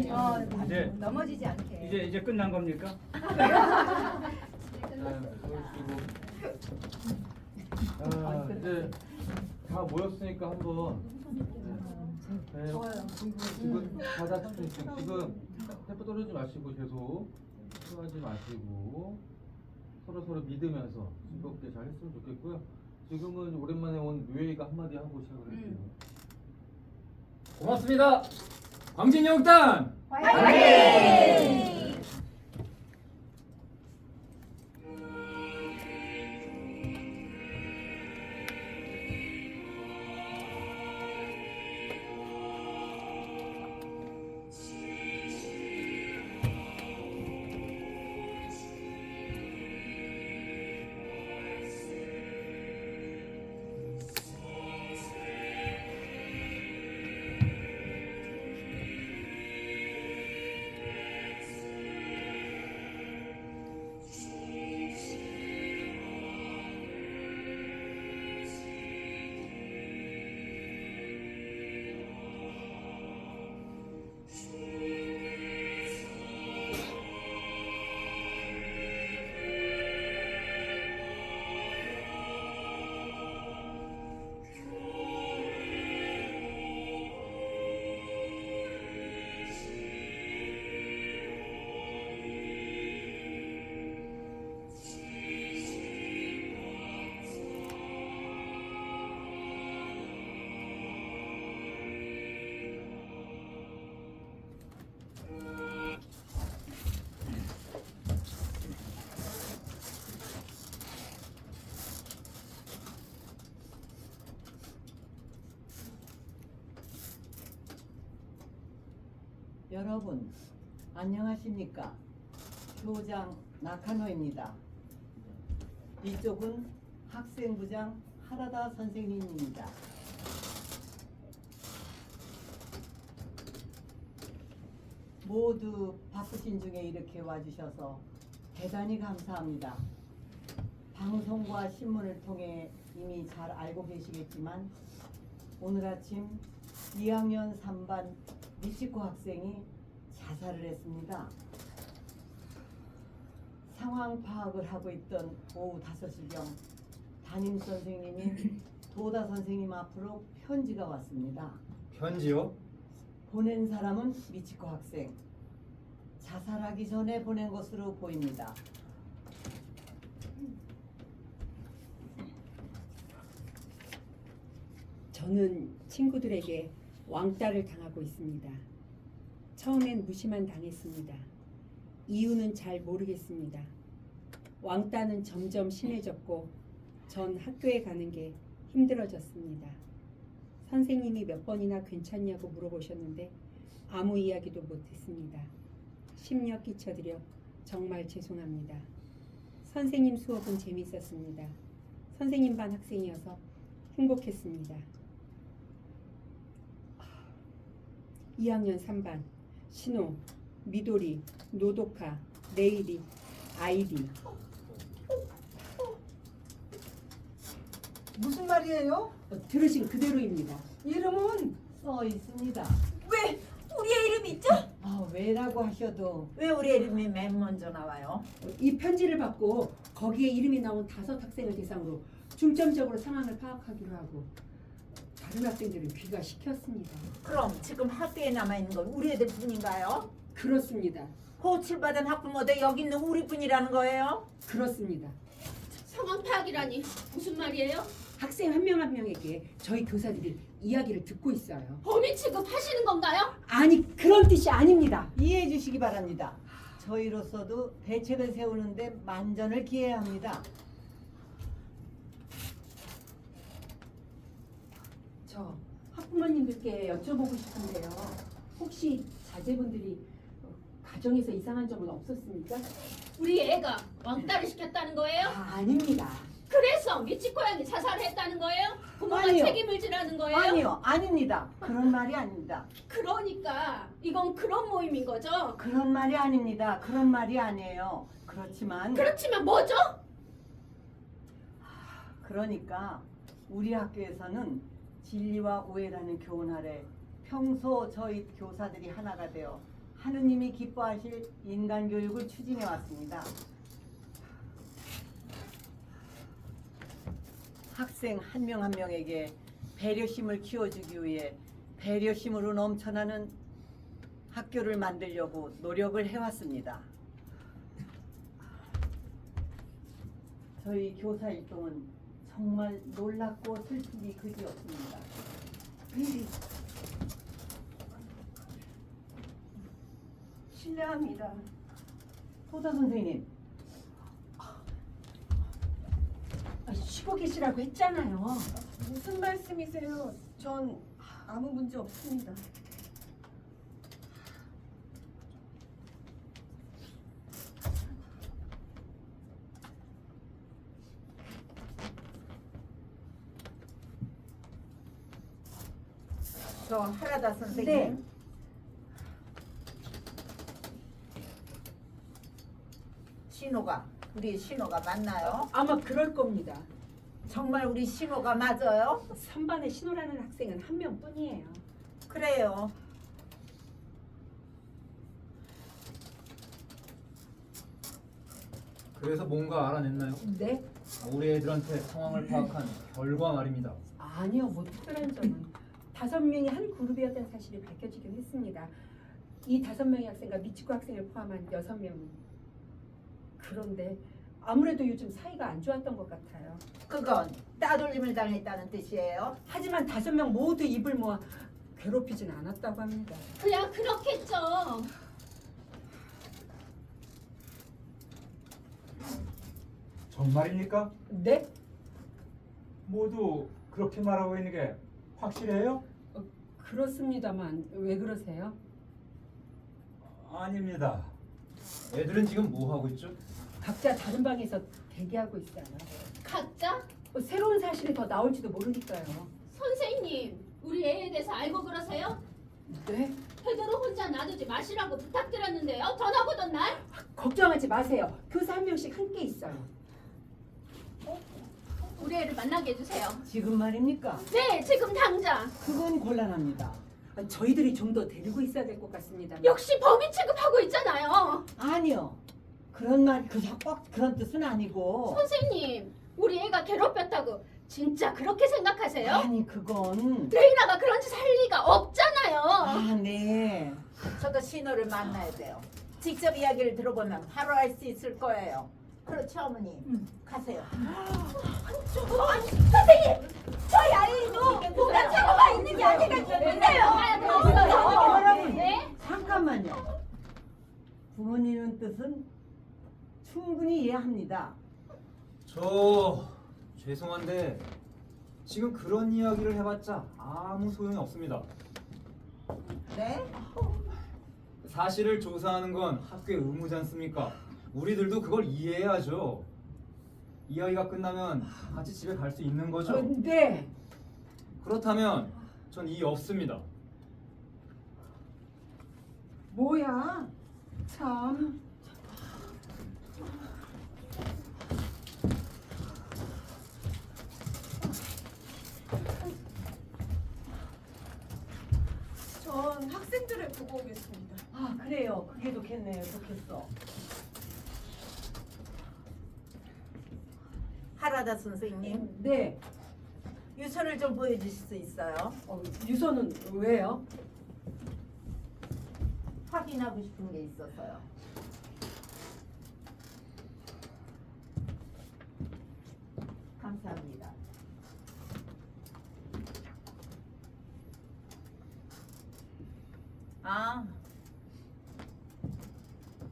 이제 넘어지지 않게. 이제 끝난 겁니까? 이제 다 모였으니까 한번 좋아요. 지금 받아주세요. 지금 템포 떨어지지 마시고 계속 하지 마시고 서로 믿으면서 즐겁게 잘 했으면 좋겠고요. 지금은 오랜만에 온 류에이가 한마디 하고 시작을 할게요. 고맙습니다. 광진영단 화이팅! 여러분 안녕하십니까? 교장 나카노입니다. 이쪽은 학생부장 하라다 선생님입니다. 모두 바쁘신 중에 이렇게 와주셔서 대단히 감사합니다. 방송과 신문을 통해 이미 잘 알고 계시겠지만 오늘 아침 2학년 3반 미치코 학생이 자살을 했습니다. 상황 파악을 하고 있던 오후 5시경 담임 선생님인 도다 선생님 앞으로 편지가 왔습니다. 편지요? 보낸 사람은 미치코 학생. 자살하기 전에 보낸 것으로 보입니다. 저는 친구들에게 왕따를 당하고 있습니다. 처음엔 무시만 당했습니다. 이유는 잘 모르겠습니다. 왕따는 점점 심해졌고 전 학교에 가는 게 힘들어졌습니다. 선생님이 몇 번이나 괜찮냐고 물어보셨는데 아무 이야기도 못했습니다. 심려 끼쳐드려 정말 죄송합니다. 선생님 수업은 재밌었습니다. 선생님 반 학생이어서 행복했습니다. 2학년 3반 신호, 미도리, 노도카, 레이리, 아이리. 무슨 말이에요? 들으신 그대로입니다. 이름은 써 있습니다. 왜 우리의 이름이 있죠? 왜라고 하셔도 왜 우리의 이름이 맨 먼저 나와요? 이 편지를 받고 거기에 이름이 나온 5 학생을 대상으로 중점적으로 상황을 파악하기로 하고 다른 학생들은 귀가시켰습니다. 그럼 지금 학교에 남아있는 건 우리 애들 뿐인가요? 그렇습니다. 호출받은 학부모도 여기 있는 우리뿐이라는 거예요? 그렇습니다. 상황 파악이라니 무슨 말이에요? 학생 한 명 한 명에게 저희 교사들이 이야기를 듣고 있어요. 범인 취급하시는 건가요? 아니 그런 뜻이 아닙니다. 이해해 주시기 바랍니다. 저희로서도 대책을 세우는데 만전을 기해야 합니다. 저 학부모님들께 여쭤보고 싶은데요. 혹시 자제분들이 가정에서 이상한 점은 없었습니까? 우리 애가 왕따를 시켰다는 거예요? 아닙니다. 그래서 미치코 양이 자살을 했다는 거예요? 부모가 아니요. 책임을 지라는 거예요? 아니요, 아닙니다. 그런 말이 아닙니다. 그러니까 이건 그런 모임인 거죠? 그런 말이 아닙니다. 그런 말이 아니에요. 그렇지만 뭐죠? 그러니까 우리 학교에서는 진리와 오해라는 교훈 아래 평소 저희 교사들이 하나가 되어 하느님이 기뻐하실 인간 교육을 추진해 왔습니다. 학생 한 명 한 명에게 배려심을 키워주기 위해 배려심으로 넘쳐나는 학교를 만들려고 노력을 해왔습니다. 저희 교사 일동은 정말 놀랍고 슬프기 그지없습니다. 실례합니다. 소자 선생님, 쉬고 계시라고 했잖아요. 무슨 말씀이세요? 전 아무 문제 없습니다. 저 하라다 선생님. 네. 신호가 우리 신호가 맞나요? 아마 그럴 겁니다. 정말 우리 신호가 맞아요? 3반에 신호라는 학생은 한 명뿐이에요. 그래요. 그래서 뭔가 알아냈나요? 네? 우리 애들한테 상황을 파악한 결과 말입니다. 아니요, 뭐 특별한 점은 5명이 한 그룹이었다는 사실이 밝혀지긴 했습니다. 이 5명의 학생과 미치코 학생을 포함한 6명. 그런데 아무래도 요즘 사이가 안 좋았던 것 같아요. 그건 따돌림을 당했다는 뜻이에요. 하지만 5명 모두 입을 모아 괴롭히진 않았다고 합니다. 그냥 그렇겠죠. 정말입니까? 네? 모두 그렇게 말하고 있는 게 확실해요? 그렇습니다만 왜 그러세요? 아닙니다. 애들은 지금 뭐 하고 있죠? 각자 다른 방에서 대기하고 있어요. 각자? 새로운 사실이 더 나올지도 모르니까요. 선생님, 우리 애에 대해서 알고 그러세요? 네? 베드로 혼자 놔두지 마시라고 부탁드렸는데요. 전화 오던 날? 걱정하지 마세요. 교사 한 명씩 함께 있어요. 우리 애를 만나게 해주세요. 지금 말입니까? 네, 지금 당장. 그건 곤란합니다. 저희들이 좀 더 데리고 있어야 될 것 같습니다. 역시 범인 취급하고 있잖아요. 아니요. 그런 말, 꼭 그런 뜻은 아니고. 선생님, 우리 애가 괴롭혔다고 진짜 그렇게 생각하세요? 아니, 그건. 레이나가 그런 짓 할 리가 없잖아요. 아, 네. 저도 신호를 만나야 돼요. 직접 이야기를 들어보면 바로 알 수 있을 거예요. 그렇죠, 어머니? 가세요. 아니, 선생님, 저희 아이도 뭔가 착오가 있는 게 아닌가 싶은데요. 네? 잠깐만요. 부모님의 뜻은 충분히 이해합니다. 저 죄송한데 지금 그런 이야기를 해봤자 아무 소용이 없습니다. 네? 사실을 조사하는 건 학교의 의무지 않습니까? 우리들도 그걸 이해해야죠. 이야기가 끝나면 같이 집에 갈 수 있는 거죠? 네. 그렇다면 전 이의 없습니다. 뭐야? 참. 전 학생들을 보고 오겠습니다. 아, 그래요. 그게 좋겠네요. 좋겠어. 하라다 선생님, 네. 유서를 좀 보여주실 수 있어요? 유서는 왜요? 확인하고 싶은 게 있어서요. 감사합니다. 아,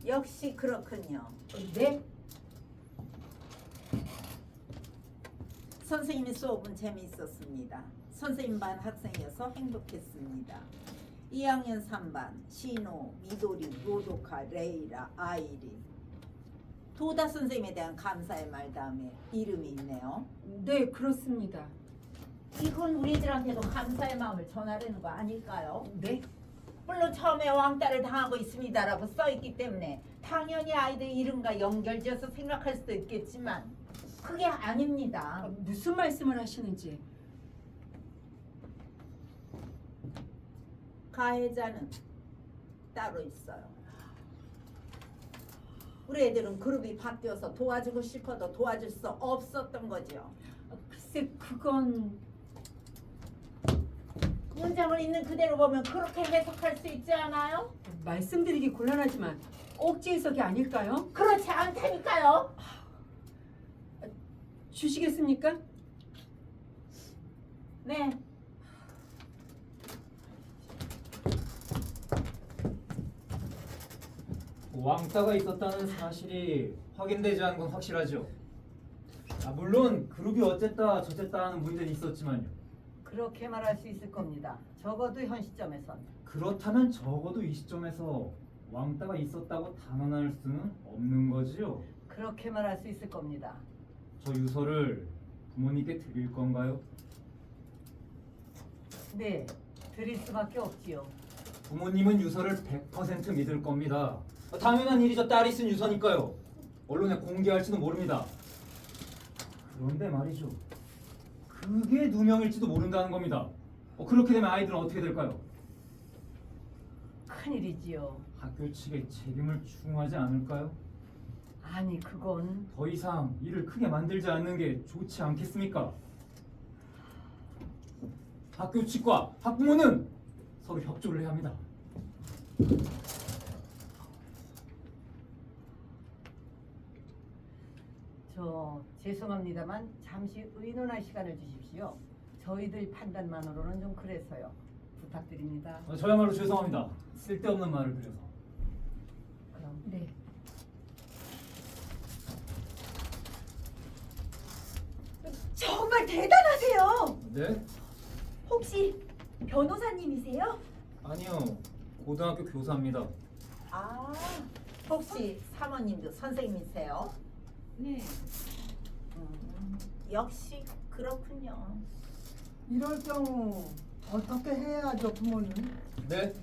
역시 그렇군요. 네? 선생님의 수업은 재미있었습니다. 선생님 반 학생이어서 행복했습니다. 2학년 3반 신호, 미도리, 로도카, 레이라, 아이린. 도다 선생님에 대한 감사의 말 다음에 이름이 있네요. 네, 그렇습니다. 이건 우리들한테도 감사의 마음을 전하려는 거 아닐까요? 네? 물론 처음에 왕따를 당하고 있습니다라고 써있기 때문에 당연히 아이들 이름과 연결지어서 생각할 수도 있겠지만 그게 아닙니다. 무슨 말씀을 하시는지. 가해자는 따로 있어요. 우리 애들은 그룹이 바뀌어서 도와주고 싶어도 도와줄 수 없었던 거죠. 글쎄 그건 문장을 있는 그대로 보면 그렇게 해석할 수 있지 않아요? 말씀드리기 곤란하지만 억지 해석이 아닐까요? 그렇지 않다니까요. 주시겠습니까? 네. 왕따가 있었다는 사실이 확인되지 않은 건 확실하죠. 물론 그룹이 어쨌다 저쨌다 하는 문제는 있었지만요. 그렇게 말할 수 있을 겁니다. 적어도 현 시점에선. 그렇다면 적어도 이 시점에서 왕따가 있었다고 단언할 수는 없는 거지요. 그렇게 말할 수 있을 겁니다. 저 유서를 부모님께 드릴 건가요? 네, 드릴 수밖에 없지요. 부모님은 유서를 100% 믿을 겁니다. 당연한 일이죠. 딸이 쓴 유서니까요. 언론에 공개할지도 모릅니다. 그런데 말이죠. 그게 누명일지도 모른다는 겁니다. 그렇게 되면 아이들은 어떻게 될까요? 큰일이지요. 학교 측에 책임을 추궁하지 않을까요? 아니 그건 더 이상 일을 크게 만들지 않는 게 좋지 않겠습니까? 학교 측과 학부모는 서로 협조를 해야 합니다. 저 죄송합니다만 잠시 의논할 시간을 주십시오. 저희들 판단만으로는 좀 그래서요. 부탁드립니다. 저야말로 죄송합니다. 쓸데없는 말을 드려서. 그럼 네. 정말 대단하세요. 네? 혹시 변호사님이세요? 아니요. 고등학교 교사입니다. 아, 혹시 사모님도 선생님이세요? 네. 역시 그렇군요. 이럴 경우 어떻게 해야죠, 부모님? 네?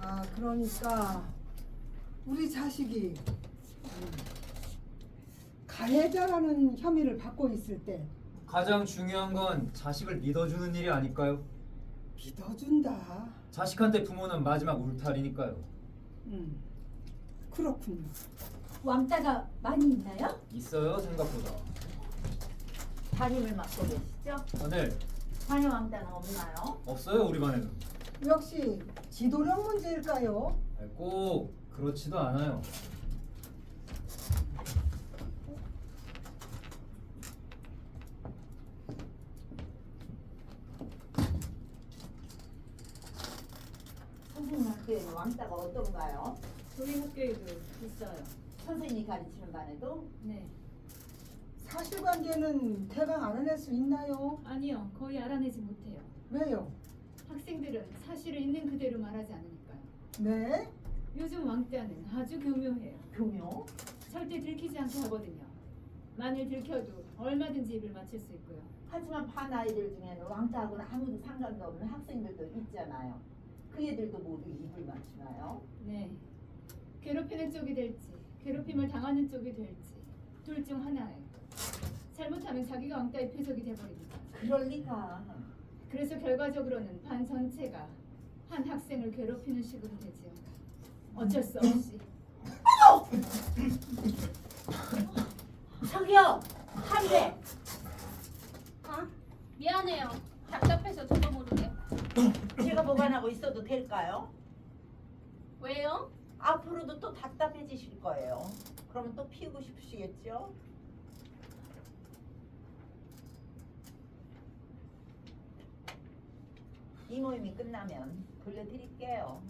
아, 그러니까 우리 자식이 가해자라는 혐의를 받고 있을 때 가장 중요한 건 자식을 믿어주는 일이 아닐까요? 믿어준다. 자식한테 부모는 마지막 울타리니까요. 그렇군요. 왕따가 많이 있나요? 있어요, 생각보다. 담임을 맡고 계시죠? 네. 자녀 왕따는 없나요? 없어요, 우리 반에는. 역시 지도력 문제일까요? 꼭 그렇지도 않아요. 선생님 학교에는 왕따가 어떤가요? 저희 학교에도 있어요. 선생님이 가르치는 반에도? 네. 사실관계는 대강 알아낼 수 있나요? 아니요, 거의 알아내지 못해요. 왜요? 학생들은 사실을 있는 그대로 말하지 않으니까요. 네? 요즘 왕따는 아주 교묘해요. 교묘? 절대 들키지 않게 하거든요. 만일 들켜도 얼마든지 입을 맞출 수 있고요. 하지만 반 아이들 중에는 왕따하고는 아무도 상관도 없는 학생들도 있잖아요. 그 애들도 모두 입을 맞추나요? 네. 괴롭히는 쪽이 될지, 괴롭힘을 당하는 쪽이 될지 둘 중 하나예요. 잘못하면 자기가 왕따의 표적이 돼버립니다. 그럴 리가. 그래서 결과적으로는 반 전체가 한 학생을 괴롭히는 식으로 되지요. 어쩔 수 없이. 저기요! 한대! 미안해요. 답답해서 저도 모르게. 제가 보관하고 있어도 될까요? 왜요? 앞으로도 또 답답해지실 거예요. 그러면 또 피우고 싶으시겠죠? 이 모임이 끝나면 돌려드릴게요.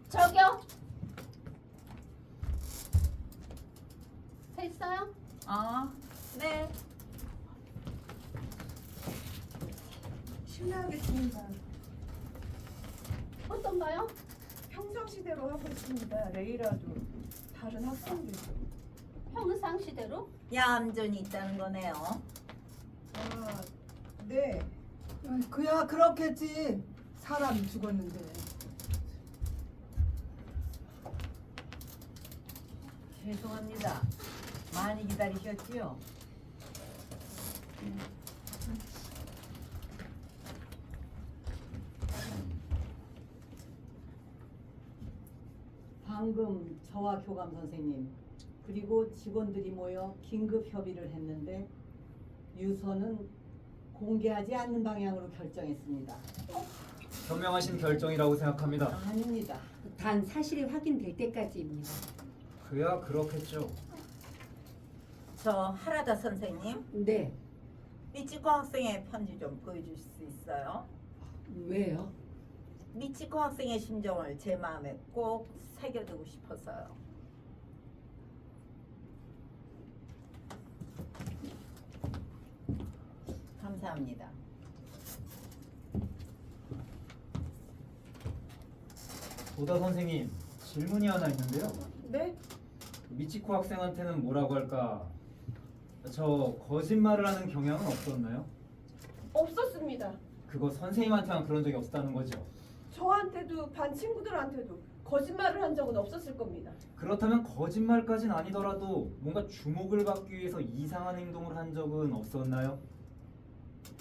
저기요. 됐어요? 네. 실례하겠습니다. 어떤가요? 평상시대로 하고 있습니다. 레이라도 다른 학생들도. 평상시대로? 얌전히 있다는 거네요. 아, 네. 그야 그렇겠지. 사람이 죽었는데. 죄송합니다. 많이 기다리셨지요? 방금 저와 교감 선생님 그리고 직원들이 모여 긴급 협의를 했는데 유서는 공개하지 않는 방향으로 결정했습니다. 현명하신 결정이라고 생각합니다. 아닙니다. 단 사실이 확인될 때까지입니다. 그야 그렇겠죠. 저 하라다 선생님, 네. 미치코 학생의 편지 좀 보여줄 수 있어요? 왜요? 미치코 학생의 심정을 제 마음에 꼭 새겨두고 싶어서요. 감사합니다. 도다 선생님, 질문이 하나 있는데요. 네? 미치코 학생한테는 뭐라고 할까? 저 거짓말을 하는 경향은 없었나요? 없었습니다. 그거 선생님한테만 그런 적이 없었다는 거죠. 저한테도 반 친구들한테도 거짓말을 한 적은 없었을 겁니다. 그렇다면 거짓말까진 아니더라도 뭔가 주목을 받기 위해서 이상한 행동을 한 적은 없었나요?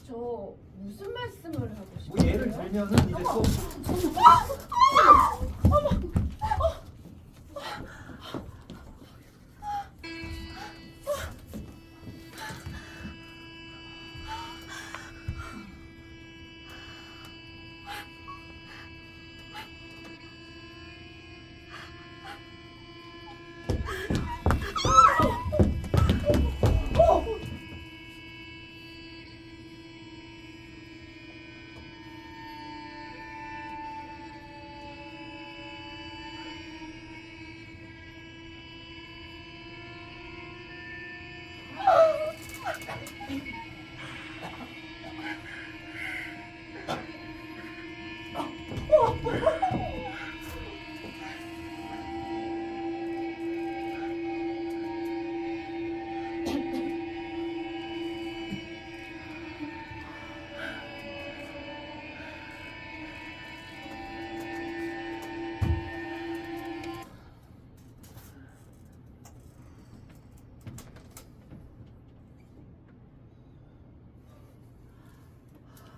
저 무슨 말씀을 하고 뭐 싶어요? 예를 들면은 이제 또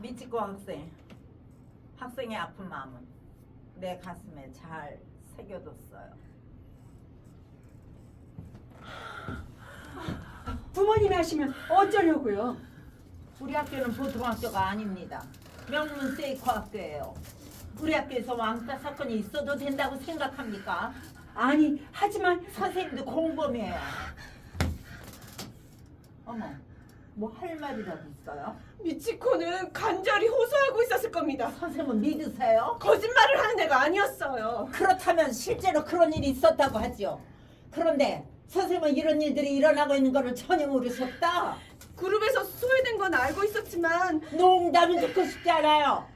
미치코 학생의 아픈 마음은 내 가슴에 잘 새겨뒀어요. 부모님이 하시면 어쩌려고요? 우리 학교는 보통 학교가 아닙니다. 명문 세이코 학교예요. 우리 학교에서 왕따 사건이 있어도 된다고 생각합니까? 아니, 하지만 선생님도 공범이에요. 어머, 뭐 할 말이라도 있어요? 미치코는 간절히 호소하고 있었을 겁니다. 선생님은 믿으세요? 거짓말을 하는 애가 아니었어요. 그렇다면 실제로 그런 일이 있었다고 하지요. 그런데 선생님은 이런 일들이 일어나고 있는 거를 전혀 모르셨다. 그룹에서 소외된 건 알고 있었지만 농담은 듣고 싶지 않아요.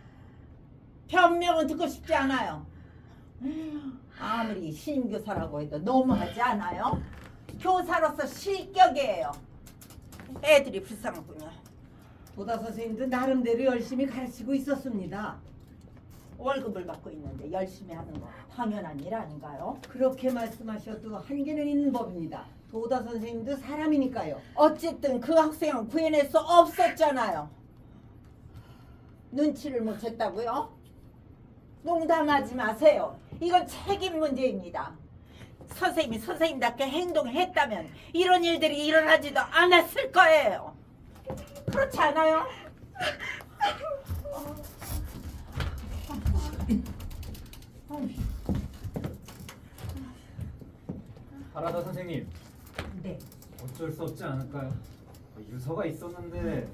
변명은 듣고 싶지 않아요. 아무리 신임교사라고 해도 너무하지 않아요? 교사로서 실격이에요. 애들이 불쌍하군요. 도다 선생님도 나름대로 열심히 가르치고 있었습니다. 월급을 받고 있는데 열심히 하는 거 당연한 일 아닌가요? 그렇게 말씀하셔도 한계는 있는 법입니다. 도다 선생님도 사람이니까요. 어쨌든 그 학생은 구해낼 수 없었잖아요. 눈치를 못 챘다고요? 농담하지 마세요. 이건 책임 문제입니다. 선생님이 선생님답게 행동했다면 이런 일들이 일어나지도 않았을 거예요. 그렇지 않아요? 하라다 선생님, 네. 어쩔 수 없지 않을까요? 유서가 있었는데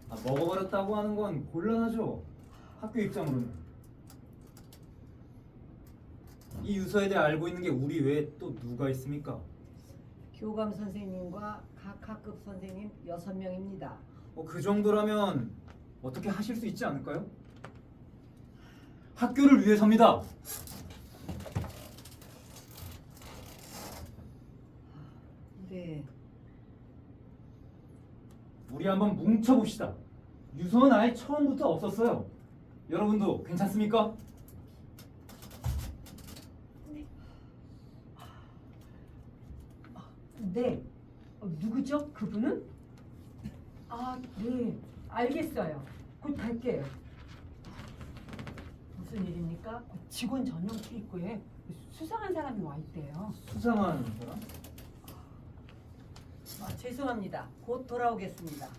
먹어버렸다고 하는 건 곤란하죠. 학교 입장으로는. 이 유서에 대해 알고 있는 게 우리 외에 또 누가 있습니까? 교감 선생님과 각 학급 선생님 6명입니다. 그 정도라면 어떻게 하실 수 있지 않을까요? 학교를 위해서입니다. 네. 우리 한번 뭉쳐봅시다. 유서는 아예 처음부터 없었어요. 여러분도 괜찮습니까? 네. 누구죠? 그분은? 아, 네. 알겠어요. 곧 갈게요. 무슨 일입니까? 계십니까? 직원 전용 출입구에 수상한 사람이 와 있대요. 수상한 사람? 죄송합니다. 곧 돌아오겠습니다.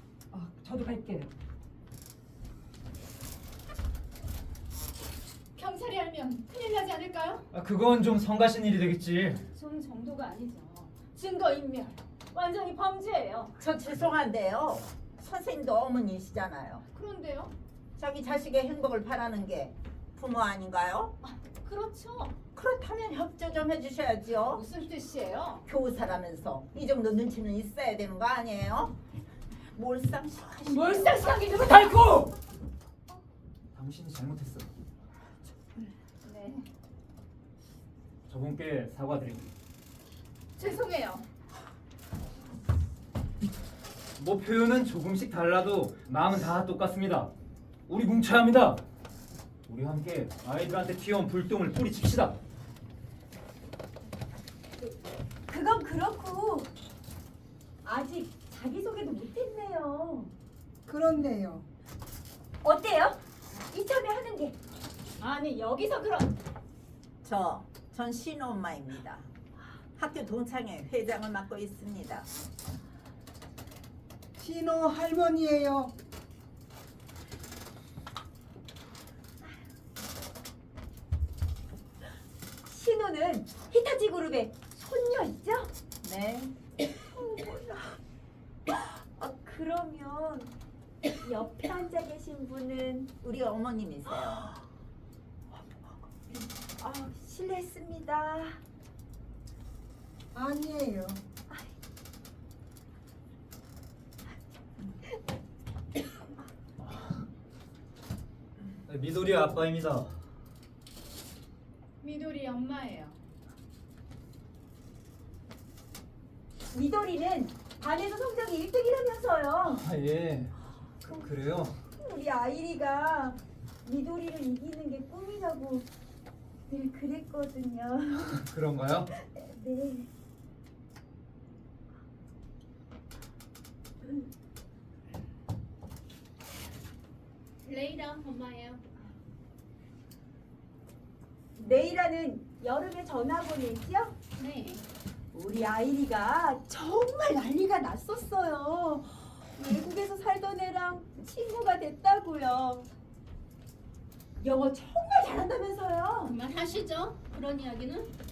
저도 갈게요. 경찰이 알면 큰일 나지 않을까요? 그건 좀 성가신 일이 되겠지. 좀 정도가 아니죠. 증거인멸. 완전히 범죄예요. 저 죄송한데요. 선생님도 어머니시잖아요. 그런데요? 자기 자식의 행복을 바라는 게 부모 아닌가요? 그렇죠. 그렇다면 협조 좀 해주셔야죠. 무슨 뜻이에요? 교사라면서 이 정도 눈치는 있어야 되는 거 아니에요? 몰상식하시고 몰상식하게 누구 달고! 당신이 잘못했어. 네. 저분께 사과드립니다. 죄송해요. 뭐 표현은 조금씩 달라도 마음은 다 똑같습니다. 우리 뭉쳐야 합니다. 우리 함께 아이들한테 튀어온 불똥을 뿌리칩시다. 그건 그렇고 아직 자기소개도 못했네요. 그렇네요. 어때요? 이참에 하는 게. 아니 여기서 그런. 전 신호 엄마입니다. 학교 동창회 회장을 맡고 있습니다. 신호 할머니예요. 신호는 히타치 그룹의 손녀 있죠? 네. 그러면 옆에 앉아 계신 분은 우리 어머님이세요. 실례했습니다. 아니에요. 미도리 아빠입니다. 미도리 엄마예요. 미도리는 반에서 성적이 1등이라면서요. 예. 그래요? 우리 아이리가 미도리를 이기는 게 꿈이라고 늘 그랬거든요. 그런가요? 네. 레이라 엄마예요. 레이라는 여름에 전학원이지요? 네. 우리 아이리가 정말 난리가 났었어요. 외국에서 살던 애랑 친구가 됐다고요. 영어 정말 잘한다면서요. 그만하시죠. 그런 이야기는.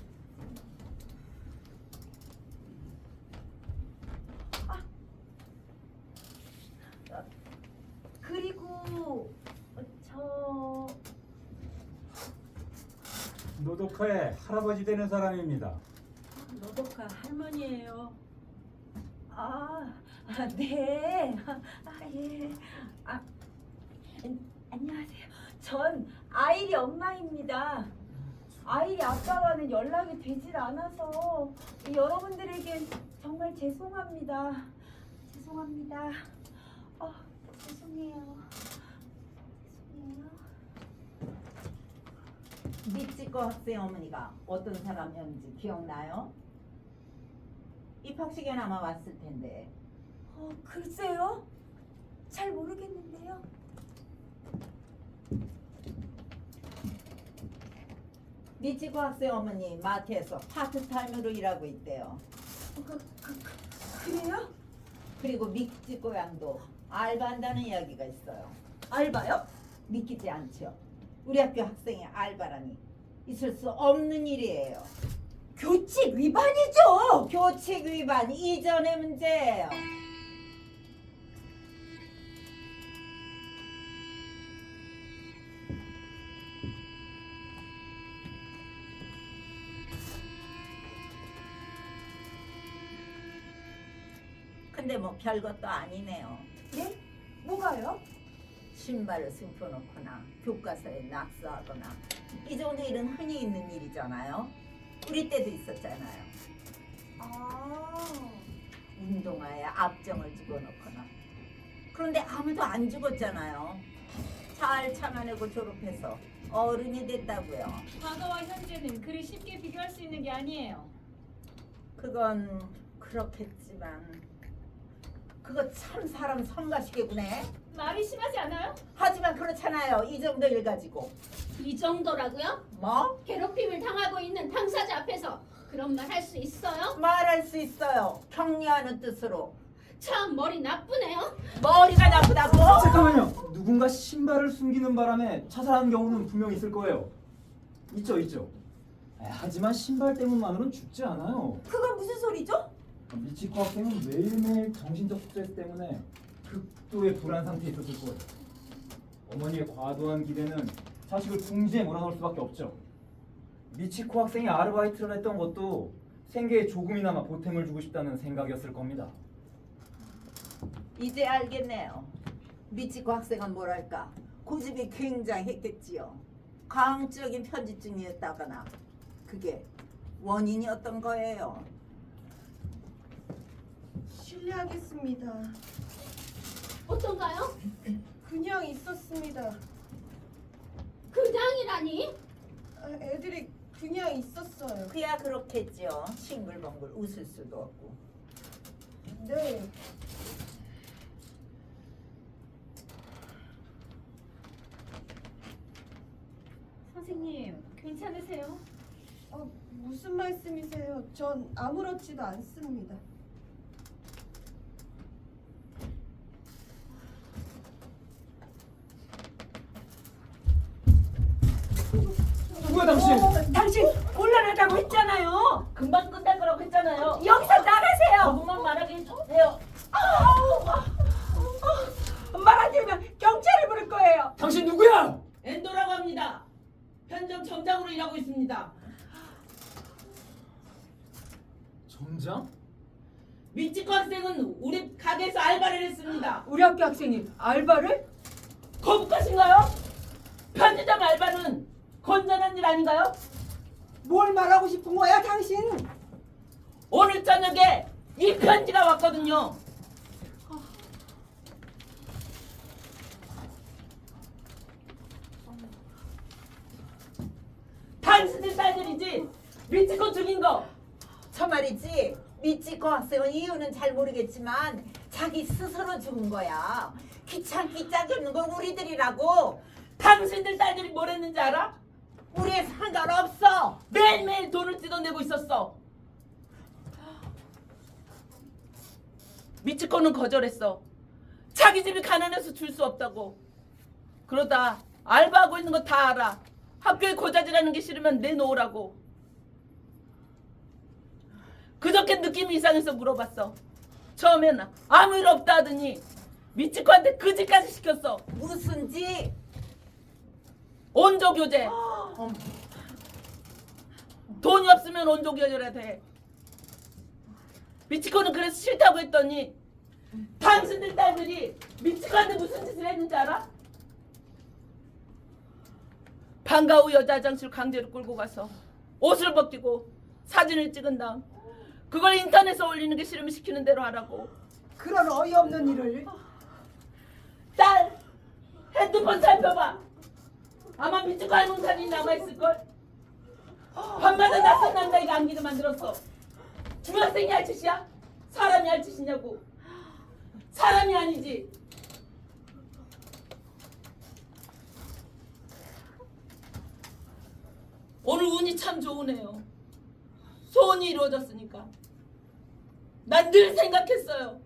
그리고 저 노도카의 할아버지 되는 사람입니다. 노도카 할머니예요. 네. 예. 안녕하세요. 전 아이리 엄마입니다. 아이리 아빠와는 연락이 되질 않아서 여러분들에겐 정말 죄송합니다. 죄송해요. 죄송해요. 미치코 학생 어머니가 어떤 사람이었는지 기억나요? 입학식에 아마 왔을 텐데. 글쎄요. 잘 모르겠는데요. 미치코 학생 어머니 마트에서 파트타임으로 일하고 있대요. 그래요? 그리고 미치코 양도 알바한다는 이야기가 있어요. 알바요? 믿기지 않죠? 우리 학교 학생의 알바라니 있을 수 없는 일이에요. 교칙 위반이죠. 교칙 위반 이전의 문제예요. 근데 뭐 별것도 아니네요. 네? 뭐가요? 신발을 숨겨놓거나 교과서에 낙서하거나 이 정도 일은 흔히 있는 일이잖아요. 우리 때도 있었잖아요. 운동화에 압정을 집어넣거나. 그런데 아무도 안 죽었잖아요. 잘 참아내고 졸업해서 어른이 됐다고요. 과거와 현재는 그리 쉽게 비교할 수 있는 게 아니에요. 그건 그렇겠지만 그거 참 사람 성가시게 구네. 말이 심하지 않아요? 하지만 그렇잖아요. 이 정도 일 가지고 이 정도라고요? 뭐? 괴롭힘을 당하고 있는 당사자 앞에서 그런 말 할 수 있어요? 말할 수 있어요. 격려하는 뜻으로. 참 머리 나쁘네요. 머리가 나쁘다고? 잠깐만요. 누군가 신발을 숨기는 바람에 자살한 경우는 분명 있을 거예요. 있죠. 하지만 신발 때문만으로는 죽지 않아요. 그건 무슨 소리죠? 미치코 학생은 매일매일 정신적 스트레스 때문에 극도의 불안 상태에 있었을 거예요. 어머니의 과도한 기대는 자식을 궁지에 몰아넣을 수밖에 없죠. 미치코 학생이 아르바이트를 했던 것도 생계에 조금이나마 보탬을 주고 싶다는 생각이었을 겁니다. 이제 알겠네요. 미치코 학생은 뭐랄까 고집이 굉장했겠지요. 강적인 편집증이었다거나 그게 원인이었던 거예요. 실례하겠습니다. 어떤가요? 그냥 있었습니다. 그냥이라니? 애들이 그냥 있었어요. 그야 그렇겠죠. 싱글벙글 웃을 수도 없고. 네. 선생님, 괜찮으세요? 무슨 말씀이세요? 전 아무렇지도 않습니다. 누구야 당신? 당신 곤란하다고 했잖아요. 금방 끝날 거라고 했잖아요. 여기서 나가세요. 조금만 말하게 해주세요. 말 안 들으면 경찰을 부를 거예요. 당신 누구야? 엔도라고 합니다. 편점 점장으로 일하고 있습니다. 점장? 미치코 학생은 우리 가게에서 알바를 했습니다. 우리 학교 학생이 알바를? 거북하신가요? 편의점 알바는 건전한 일 아닌가요? 뭘 말하고 싶은 거야 당신? 오늘 저녁에 이 편지가 왔거든요. 당신들 딸들이지 미치코 죽인 거. 저 말이지 미치코 학생은 이유는 잘 모르겠지만 자기 스스로 죽은 거야. 귀찮기 짝이 없는 건 우리들이라고. 당신들 딸들이 뭘 했는지 알아? 우리에 상관없어. 매일매일 돈을 뜯어내고 있었어. 미치코는 거절했어. 자기 집이 가난해서 줄 수 없다고. 그러다 알바하고 있는 거 다 알아. 학교에 고자질하는 게 싫으면 내놓으라고. 그저께 느낌이 이상해서 물어봤어. 처음엔 아무 일 없다 하더니 미치코한테 그 짓까지 시켰어. 무슨 지? 온조교제. 돈이 없으면 온조교제라 돼. 미치코는 그래서 싫다고 했더니 당신들 딸들이 미치코한테 무슨 짓을 했는지 알아? 방과 후 여자 화장실 강제로 끌고 가서 옷을 벗기고 사진을 찍은 다음 그걸 인터넷에 올리는 게 싫으면 시키는 대로 하라고. 그런 어이없는 일을. 딸, 핸드폰 살펴봐. 아마 미치코 할머니 사진이 남아있을걸. 밤마다 낯선 남자에게 안기게 만들었어. 중학생이 할 짓이야? 사람이 할 짓이냐고. 사람이 아니지. 오늘 운이 참 좋으네요. 소원이 이루어졌으니까. 난 늘 생각했어요.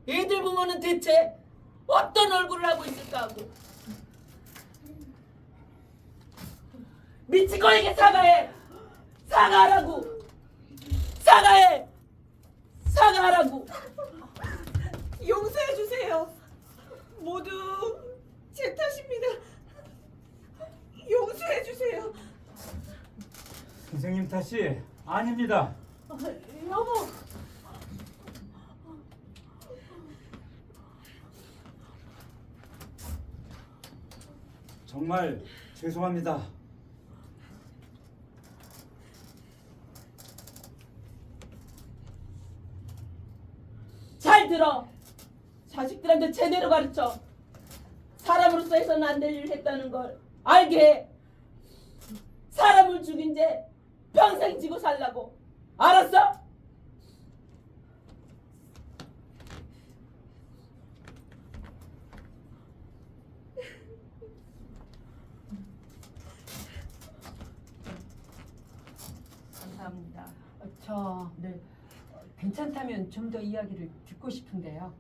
애들 보면은 대체 어떤 얼굴을 하고 있을까 하고. 미치코에게 사과해. 사과하라고. 사과해. 사과하라고. 용서해 주세요. 모두 제 탓입니다. 용서해 주세요. 선생님 탓이 아닙니다. 여보. 정말 죄송합니다. 잘 들어. 자식들한테 제대로 가르쳐. 사람으로서 해서는 안 될 일을 했다는 걸 알게 해. 사람을 죽인 죄 평생 지고 살라고. 알았어? 괜찮다면 좀 더 이야기를 듣고 싶은데요.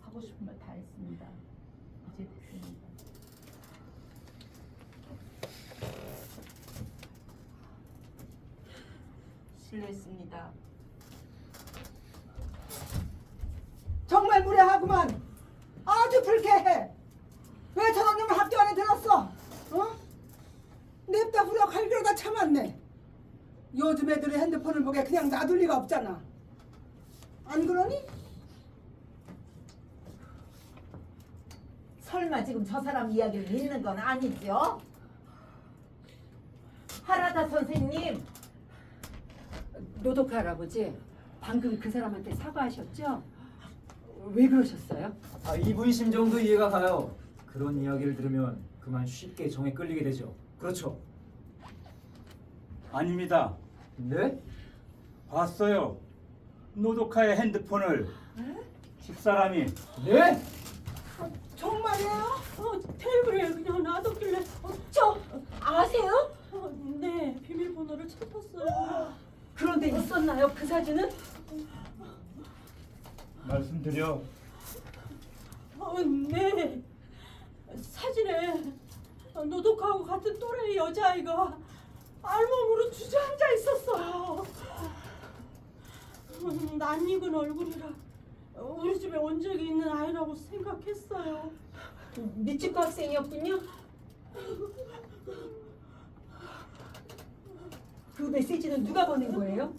하고 싶은 말 다 했습니다. 이제 됐습니다. 실례했습니다. 정말 무례하구만. 아주 불쾌해. 왜 저런 놈을 학교 안에 들었어? 어? 냅다 후려 갈기로다 참았네. 요즘 애들이 핸드폰을 보게 그냥 놔둘 리가 없잖아. 안 그러니? 설마 지금 저 사람 이야기를 믿는 건 아니죠? 하라다 선생님, 노도카 할아버지, 방금 그 사람한테 사과하셨죠? 왜 그러셨어요? 아, 이분 심정도 이해가 가요. 그런 이야기를 들으면 그만 쉽게 정에 끌리게 되죠. 그렇죠? 아닙니다. 네? 봤어요. 노도카의 핸드폰을 집사람이. 네? 정말이에요? 테이블에 그냥 놔뒀길래 저 아세요? 네, 비밀번호를 찾았어요. 그런데 있었나요? 그 사진은? 말씀드려. 네. 사진에 노독하고 같은 또래의 여자아이가 알몸으로 주저앉아 있었어요. 낯익은 얼굴이라 우리 집에 온 적이 있는 아이라고 생각했어요. 미치코 학생이었군요. 그 메시지는 누가 보낸 거예요?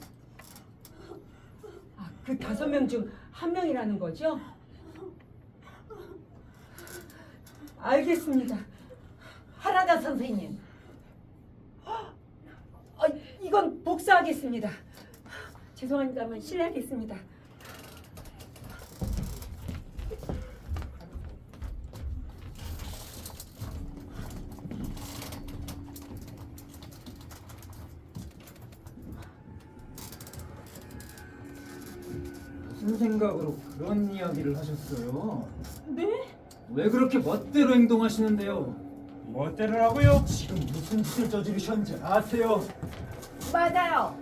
아, 그 5명 중 1명이라는 거죠? 알겠습니다. 하라다 선생님, 이건 복사하겠습니다. 죄송합니다만 실례하겠습니다. 무슨 생각으로 그런 이야기를 하셨어요? 네? 왜 그렇게 멋대로 행동하시는데요? 멋대로라고요? 지금 무슨 짓을 저지르셨는지 아세요? 맞아요.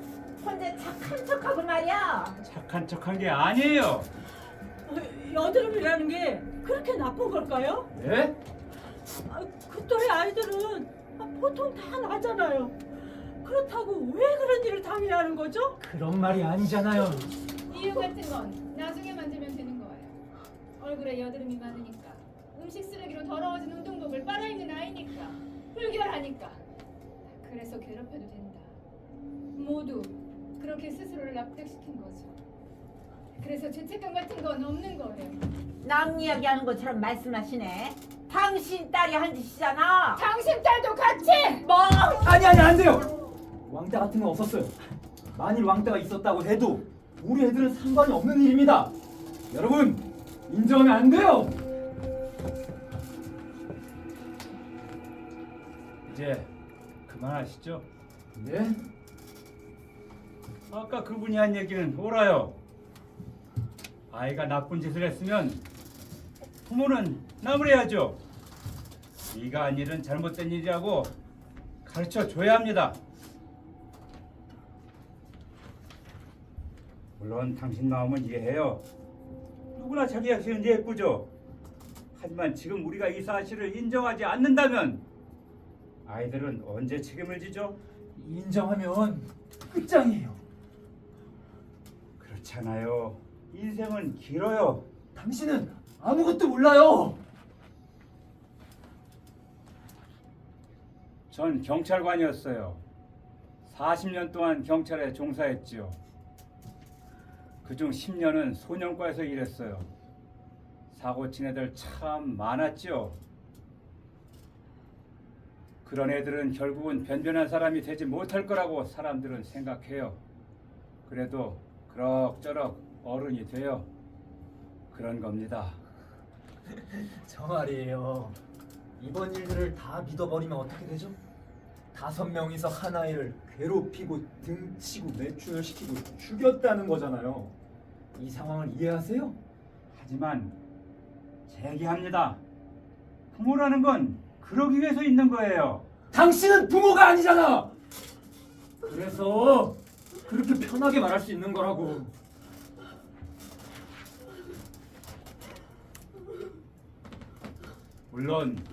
혼자 착한 척하고 말이야. 착한 척한 게 아니에요. 여드름이라는 게 그렇게 나쁜 걸까요? 네? 그 또래 아이들은 보통 다 나잖아요. 그렇다고 왜 그런 일을 당해야 하는 거죠? 그런 말이 아니잖아요. 이유 같은 건 나중에 만들면 되는 거예요. 얼굴에 여드름이 많으니까, 음식 쓰레기로 더러워진 운동복을 빨아입는 아이니까, 불결하니까. 그래서 괴롭혀도 된다. 모두 그렇게 스스로를 납득시킨 거죠. 그래서 죄책감 같은 건 없는 거예요. 남 이야기하는 것처럼 말씀하시네. 당신 딸이 한 짓이잖아. 당신 딸도 같이! 뭐? 아니 안 돼요. 왕따 같은 건 없었어요. 만일 왕따가 있었다고 해도 우리 애들은 상관이 없는 일입니다. 여러분 인정하면 안 돼요. 이제 그만하시죠. 네? 아까 그분이 한 얘기는 옳아요. 아이가 나쁜 짓을 했으면 부모는 나무래야죠. 네가 한 일은 잘못된 일이라고 가르쳐 줘야 합니다. 물론 당신 마음은 이해해요. 누구나 자기 자신은 예쁘죠. 하지만 지금 우리가 이 사실을 인정하지 않는다면 아이들은 언제 책임을 지죠? 인정하면 끝장이에요. 그렇잖아요. 인생은 길어요. 당신은 아무것도 몰라요. 전 경찰관이었어요. 40년 동안 경찰에 종사했지요. 그중 10년은 소년과에서 일했어요. 사고 친 애들 참 많았지요. 그런 애들은 결국은 변변한 사람이 되지 못할 거라고 사람들은 생각해요. 그래도 그럭저럭 어른이 돼요. 그런 겁니다. 저 말이에요. 이번 일들을 다 믿어버리면 어떻게 되죠? 5명이서 한 아이를 괴롭히고 등치고 매춘을 시키고 죽였다는 거잖아요. 이 상황을 이해하세요? 하지만 재기합니다. 부모라는 건 그러기 위해서 있는 거예요. 당신은 부모가 아니잖아. 그래서 그렇게 편하게 말할 수 있는 거라고. 물론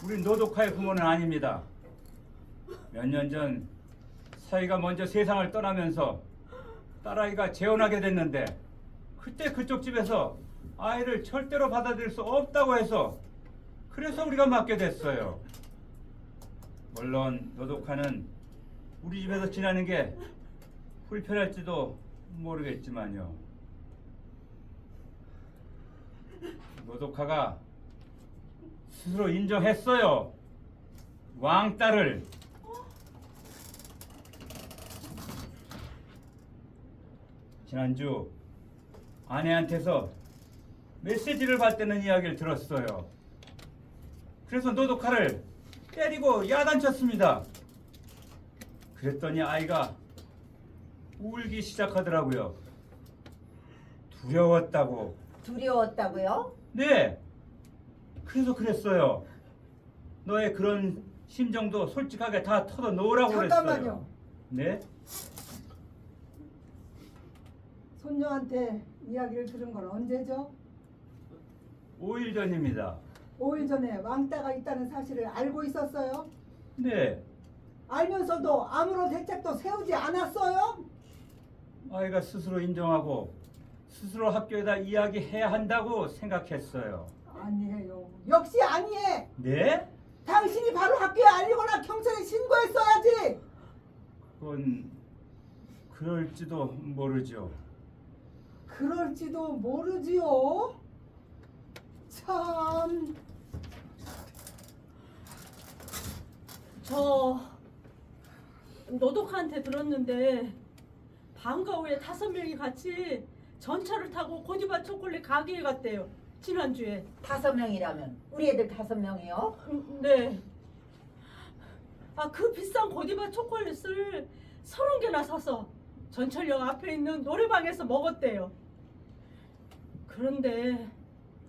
우리 노도카의 부모는 아닙니다. 몇 년 전 사위가 먼저 세상을 떠나면서 딸아이가 재혼하게 됐는데 그때 그쪽 집에서 아이를 절대로 받아들일 수 없다고 해서 그래서 우리가 맡게 됐어요. 물론 노도카는 우리 집에서 지내는 게 불편할지도 모르겠지만요. 노도카가 스스로 인정했어요. 왕따를. 지난주 아내한테서 메시지를 받대는 이야기를 들었어요. 그래서 노도카를 때리고 야단쳤습니다. 그랬더니 아이가 울기 시작하더라고요. 두려웠다고. 두려웠다고요? 네. 그래서 그랬어요. 너의 그런 심정도 솔직하게 다 털어놓으라고 그랬어요. 잠깐만요. 네? 손녀한테 이야기를 들은 건 언제죠? 5일 전입니다. 5일 전에 왕따가 있다는 사실을 알고 있었어요? 네. 알면서도 아무런 대책도 세우지 않았어요? 아이가 스스로 인정하고 스스로 학교에다 이야기해야 한다고 생각했어요. 아니에요. 역시 아니에. 네? 당신이 바로 학교에 알리거나 경찰에 신고했어야지. 그건 그럴지도 모르죠. 그럴지도 모르지요. 참. 저 노독한테 들었는데 방과 후에 5명이 같이 전철을 타고 고디바 초콜릿 가게에 갔대요. 지난주에. 5명이라면 우리 애들 5명이요? 네. 아, 그 비싼 고디바 초콜릿을 30개나 사서 전철역 앞에 있는 노래방에서 먹었대요. 그런데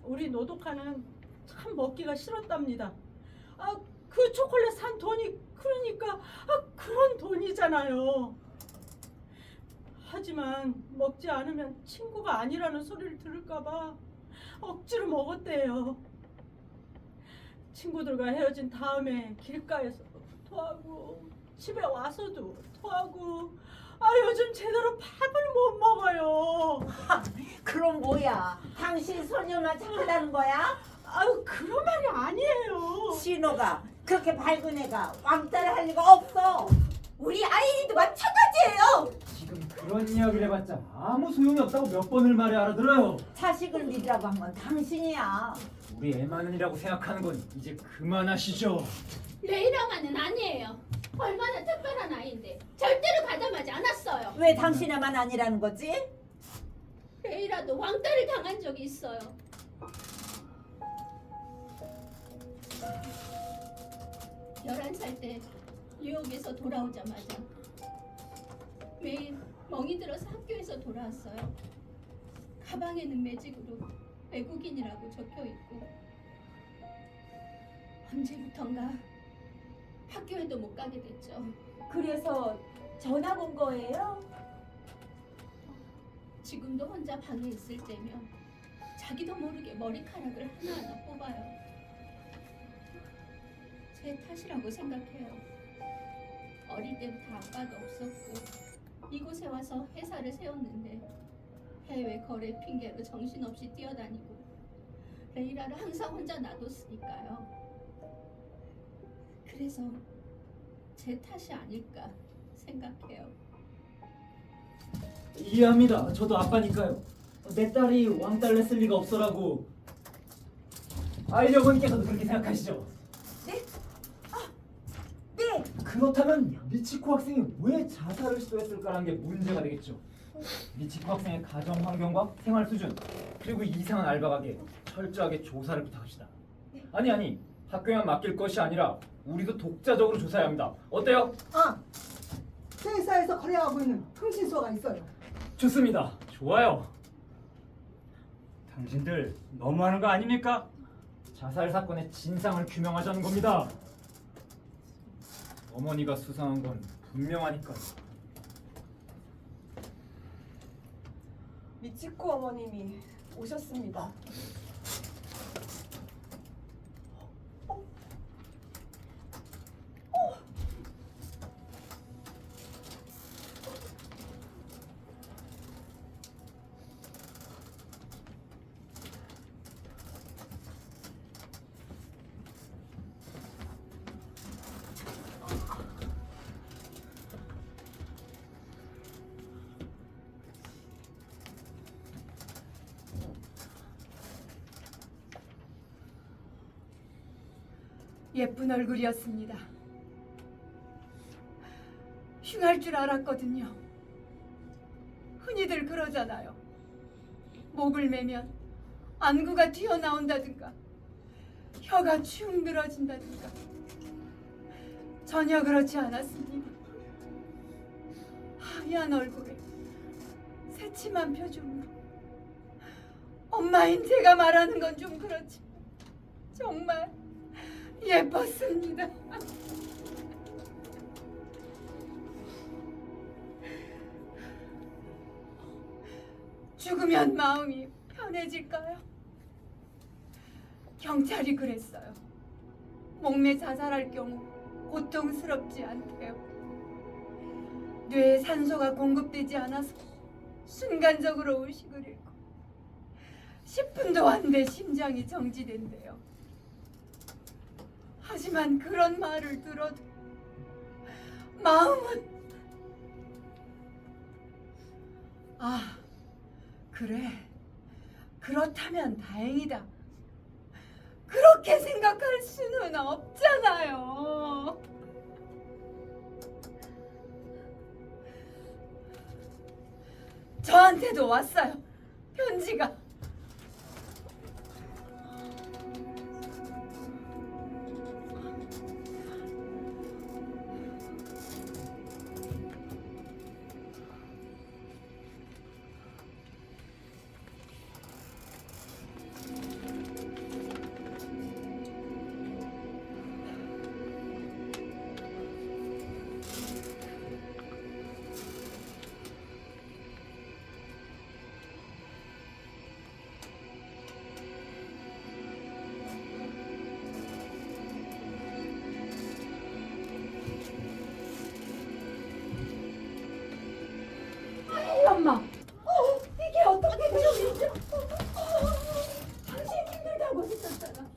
우리 노독하는 참 먹기가 싫었답니다. 아, 그 초콜릿 산 돈이 그러니까 그런 돈이잖아요. 하지만 먹지 않으면 친구가 아니라는 소리를 들을까봐 억지로 먹었대요. 친구들과 헤어진 다음에 길가에서 토하고 집에 와서도 토하고 요즘 제대로 밥을 못 먹어요. 그럼 뭐야? 당신 소녀만 착하다는 거야? 그런 말이 아니에요. 신호가 그렇게 밝은 애가 왕따를 할 리가 없어. 우리 아이리도가 착하지예요. 지금 그런 이야기를 해봤자 아무 소용이 없다고 몇 번을 말해 알아들어요. 자식을 믿으라고 한 건 당신이야. 우리 애만은이라고 생각하는 건 이제 그만하시죠. 레이라만은 아니에요. 얼마나 특별한 아이인데 절대로 가담하지 않았어요. 왜 당신에만 아니라는 거지? 레이라도 왕따를 당한 적이 있어요. 11살 때 뉴욕에서 돌아오자마자 매일 멍이 들어서 학교에서 돌아왔어요. 가방에는 매직으로 외국인이라고 적혀있고 언제부턴가 학교에도 못 가게 됐죠. 그래서 전학 온 거예요? 지금도 혼자 방에 있을 때면 자기도 모르게 머리카락을 하나하나 뽑아요. 제 탓이라고 생각해요. 어릴 때부터 아빠도 없었고 이곳에 와서 회사를 세웠는데 해외 거래 핑계로 정신없이 뛰어다니고 레이라를 항상 혼자 놔뒀으니까요. 그래서 제 탓이 아닐까 생각해요. 이해합니다. 저도 아빠니까요. 내 딸이 왕따를 했을 리가 없어라고 아이려분께서도 그렇게 생각하시죠? 네. 그렇다면 미치코 학생이 왜 자살을 시도했을까라는 게 문제가 되겠죠. 미치코 학생의 가정 환경과 생활 수준 그리고 이상한 알바 가게 철저하게 조사를 부탁합시다. 아니 학교에만 맡길 것이 아니라 우리도 독자적으로 조사해야 합니다. 어때요? 회사에서 거래하고 있는 통신소가 있어요. 좋습니다. 좋아요. 당신들 너무하는 거 아닙니까? 자살 사건의 진상을 규명하자는 겁니다. 어머니가 수상한 건 분명하니까요. 미치코 어머님이 오셨습니다. 예쁜 얼굴이었습니다. 흉할 줄 알았거든요. 흔히들 그러잖아요. 목을 매면 안구가 튀어나온다든가 혀가 축 늘어진다든가. 전혀 그렇지 않았습니다. 하얀 얼굴에 새침한 표정으로. 엄마인 제가 말하는 건 좀 그렇지 정말 예뻤습니다. 죽으면 마음이 편해질까요? 경찰이 그랬어요. 목매 자살할 경우 고통스럽지 않대요. 뇌에 산소가 공급되지 않아서 순간적으로 의식을 잃고 10분도 안 돼 심장이 정지된대요. 하지만 그런 말을 들어도 마음은 아, 그래. 그렇다면 다행이다. 그렇게 생각할 수는 없잖아요. 저한테도 왔어요. 편지가. 엄마, 이게 어떻게 된 일이죠? 당신 힘들다고 했었잖아.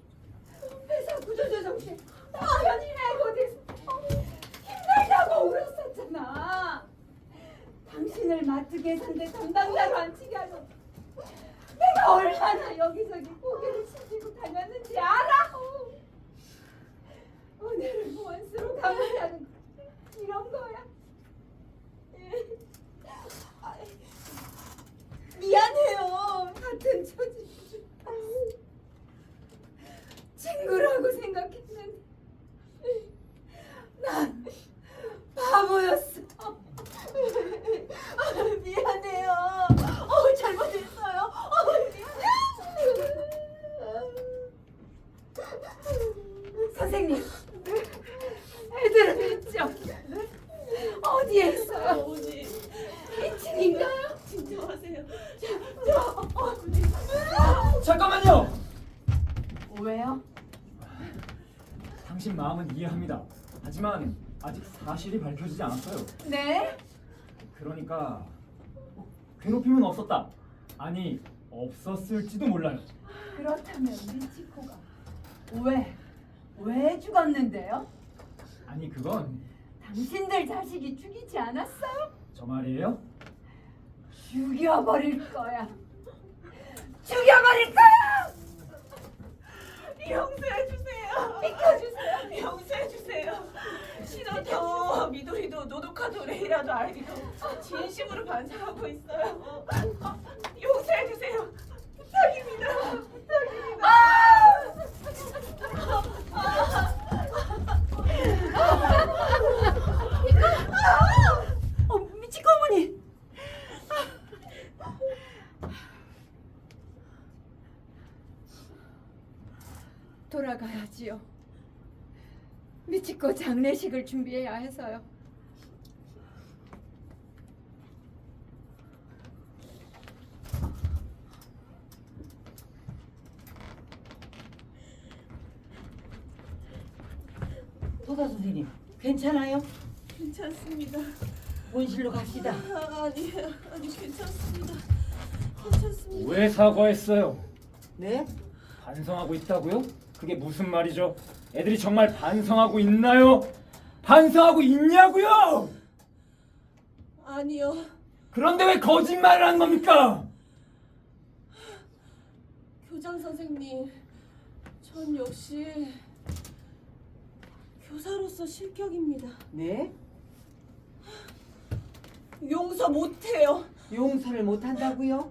회사 구조조정실 당연히 내고돼서 힘들다고 울었었잖아. 당신을 마트 계산대 담당자로 앉히게 하고 내가 얼마나 여기저기 고개를 숙이고 다녔는지 알아? 오늘은 원수로 갚으려는 이런 거야. 미안해요. 같은 처지 친구라고 생각했는데 난 바보였어. 미안해요. 잘못했어요. 선생님, 애들은 있죠? 어디에 있어요? 어머니 2층인가요? 진정하세요. 잠깐만요. 왜요? 당신 마음은 이해합니다. 하지만 아직 사실이 밝혀지지 않았어요. 네? 그러니까 괴롭힘은 없었다. 아니, 없었을지도 몰라요. 그렇다면 미치코가 왜 죽었는데요? 아니, 그건 당신들 자식이 죽이지 않았어요? 저 말이에요. 죽여버릴 거야. 죽여버릴 거야. 용서해주세요. 비켜주세요. 용서해주세요. 신호도 미도리도 노도카도 레이라도 아이리도 진심으로 반성하고 있어요. 용서해주세요. 부탁입니다. 부탁입니다. 미치코 어머니. 돌아가야지요. 미치코 장례식을 준비해야 해서요. 도사 선생님, 괜찮아요? 괜찮습니다. 본실로 갑시다. 아니에요. 아니 괜찮습니다. 괜찮습니다. 왜 사과했어요? 네? 반성하고 있다고요? 그게 무슨 말이죠? 애들이 정말 반성하고 있나요? 반성하고 있냐고요? 아니요. 그런데 왜 거짓말을 하는 겁니까? 교장 선생님, 전 역시 교사로서 실격입니다. 네? 용서 못해요. 용서를 못한다고요?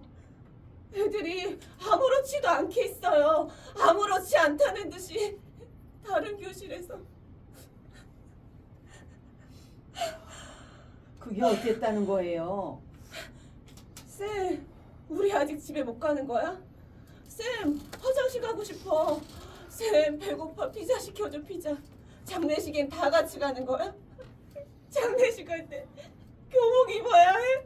애들이 아무렇지도 않게 있어요. 아무렇지 않다는 듯이 다른 교실에서. 그게 어땠다는 거예요? 쌤, 우리 아직 집에 못 가는 거야? 쌤, 화장실 가고 싶어. 쌤, 배고파. 피자 시켜줘, 피자. 장례식엔 다 같이 가는 거야? 장례식 갈 때 교복 입어야 해?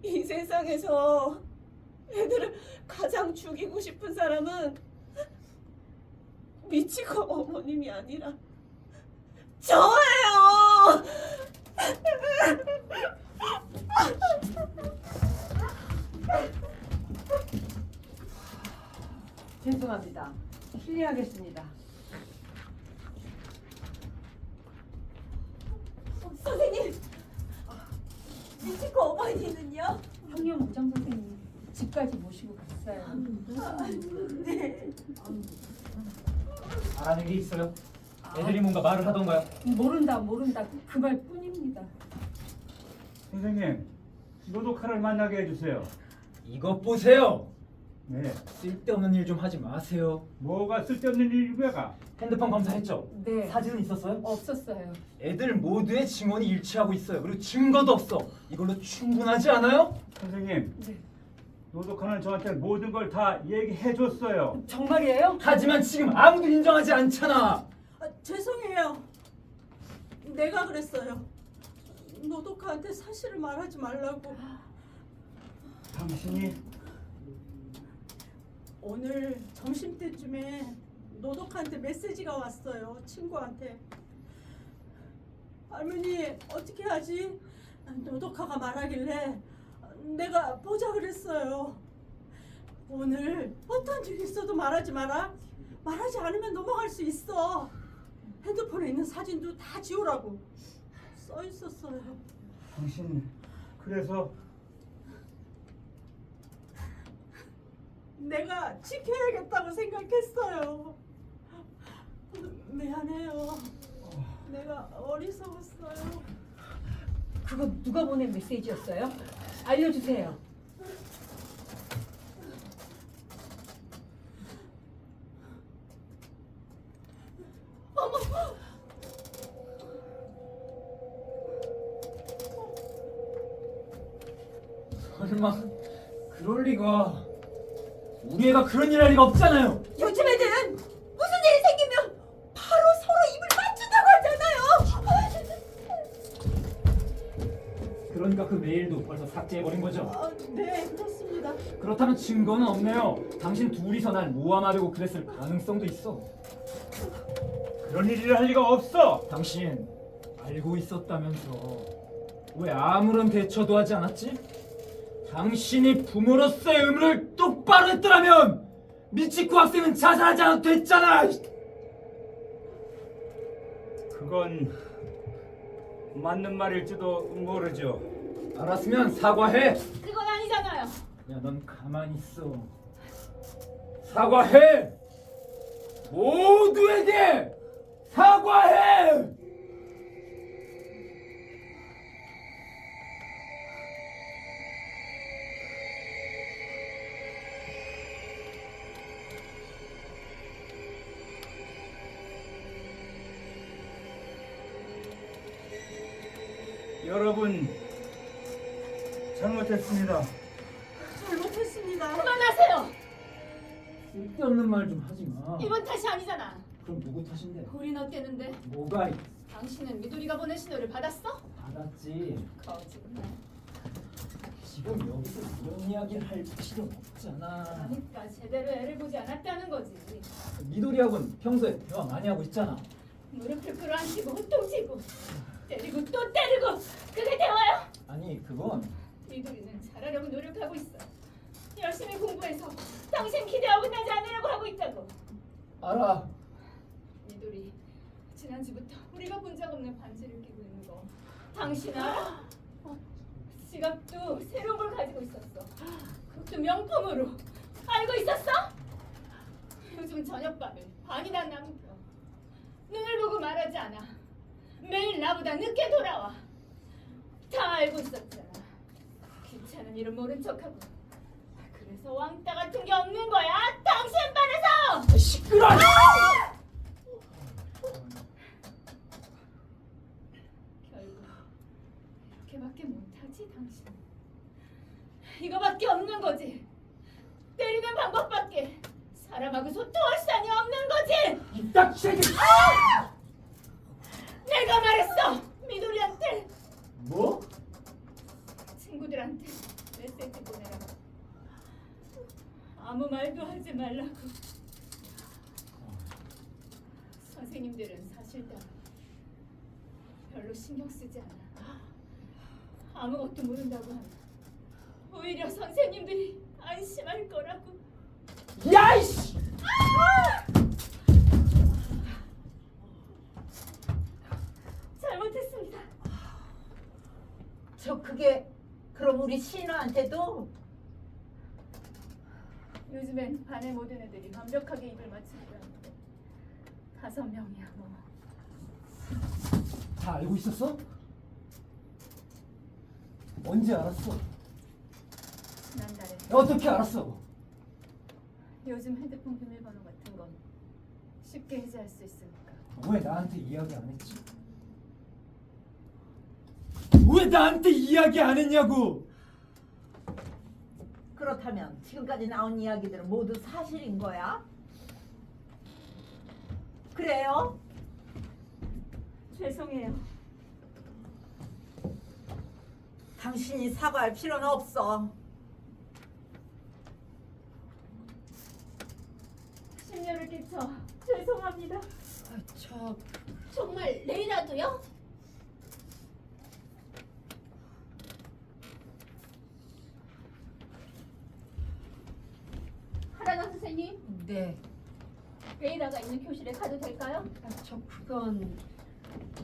이 세상에서 애들을 가장 죽이고 싶은 사람은 미치코 어머님이 아니라 저예요. 죄송합니다. 실례하겠습니다. 선생님, 미치코 어머니는요? 형님 우장 선생님 집까지 모시고 갔어요. 네. 알아낸 게 있어요? 애들이 뭔가 말을 하던가요? 모른다 그 말뿐입니다. 선생님, 노도카를 만나게 해주세요. 이것 보세요. 네. 쓸데없는 일 좀 하지 마세요. 뭐가 쓸데없는 일이가? 핸드폰 검사했죠? 네. 사진은 있었어요? 없었어요. 애들 모두의 증언이 일치하고 있어요. 그리고 증거도 없어. 이걸로 충분하지 않아요? 선생님, 네. 노도카는 저한테 모든 걸 다 얘기해줬어요. 정말이에요? 하지만 지금 아무도 인정하지 않잖아. 죄송해요. 내가 그랬어요. 노도카한테 사실을 말하지 말라고. 당신이 오늘 점심때쯤에 노도카한테 메시지가 왔어요. 친구한테. 할머니 어떻게 하지? 노도카가 말하길래 내가 보자 그랬어요. 오늘 어떤 일 있어도 말하지 마라. 말하지 않으면 넘어갈 수 있어. 핸드폰에 있는 사진도 다 지우라고 써 있었어요. 당신 그래서 내가 지켜야겠다고 생각했어요. 미안해요. 내가 어리석었어요. 그거 누가 보낸 메시지였어요? 알려주세요. 설마 그럴 리가. 우리 애가 그런 일 할 리가 없잖아요. 요즘 애들은 무슨 일이 생기면 바로 서로 입을 맞춘다고 하잖아요. 그러니까 그 메일도 벌써 삭제해버린 거죠. 네, 그렇습니다. 그렇다면 증거는 없네요. 당신 둘이서 날 모함하려고 그랬을 가능성도 있어. 그런 일을 할 리가 없어. 당신 알고 있었다면서 왜 아무런 대처도 하지 않았지? 당신이 부모로서의 의무를 똑바로 했더라면 미치코 학생은 자살하지 않아도 됐잖아. 그건 맞는 말일지도 모르죠. 알았으면 사과해. 그건 아니잖아요. 야, 넌 가만히 있어. 사과해. 모두에게 사과해. 여러분 잘못했습니다. 잘못했습니다. 그만하세요. 쓸데없는 말 좀 하지 마. 이번 탓이 아니잖아. 그럼 누구 탓인데? 우린 어땠는데? 뭐가 당신은 미도리가 보낸 신호를 받았어? 받았지. 거짓말. 지금 여기서 이런 이야기를 할 필요 없잖아. 그러니까 제대로 애를 보지 않았다는 거지. 미도리하고는 평소에 대화 많이 하고 있잖아. 무릎을 끌어안히고 호통치고 때리고 또 때리고 그게 대화야? 아니 그건 미도리는 잘하려고 노력하고 있어. 열심히 공부해서 당신 기대하고 끝나지 않으려고 하고 있다고. 알아. 미도리 지난주부터 우리가 본 적 없는 반지를 끼고 있는 거 당신 알아? 지갑도 새로운 걸 가지고 있었어. 명품으로 알고 있었어? 요즘 저녁밥을 반이나 남겨. 눈을 보고 말하지 않아. 매일 나보다 늦게 돌아와. 다 알고 있었잖아. 귀찮은 일은 모른 척하고. 그래서 왕따 같은 게 없는 거야. 당신 반에서. 시끄러. 결국 이렇게밖에 못하지 당신. 이거밖에 없는 거지. 때리는 방법밖에 사람하고 소통할 수단이 없는 거지. 이 딱새끼! 내가 말했어. 미도리한테, 뭐? 친구들한테 메시지 보내라고. 아무 말도 하지 말라고. 선생님들은 사실 다 별로 신경 쓰지 않아. 아무것도 모른다고 하면 오히려 선생님들이 안심할 거라고. 야이씨. 잘못했습니다. 저 그게 그럼 우리 신우한테도 요즘엔 반의 모든 애들이 완벽하게 입을 맞추기도 하는데 5명이야 뭐. 다 알고 있었어? 언제 알았어? 지난달에. 어떻게 알았어? 요즘 핸드폰 비밀번호 같은 건 쉽게 해제할 수 있으니까. 왜 나한테 이야기 안 했지? 왜 나한테 이야기 안 했냐고! 그렇다면 지금까지 나온 이야기들은 모두 사실인 거야? 그래요? 죄송해요. 당신이 사과할 필요는 없어. 심려를 끼쳐 죄송합니다. 정말 레이라도요? 하라나 선생님, 네. 레이라가 있는 교실에 가도 될까요? 저 그건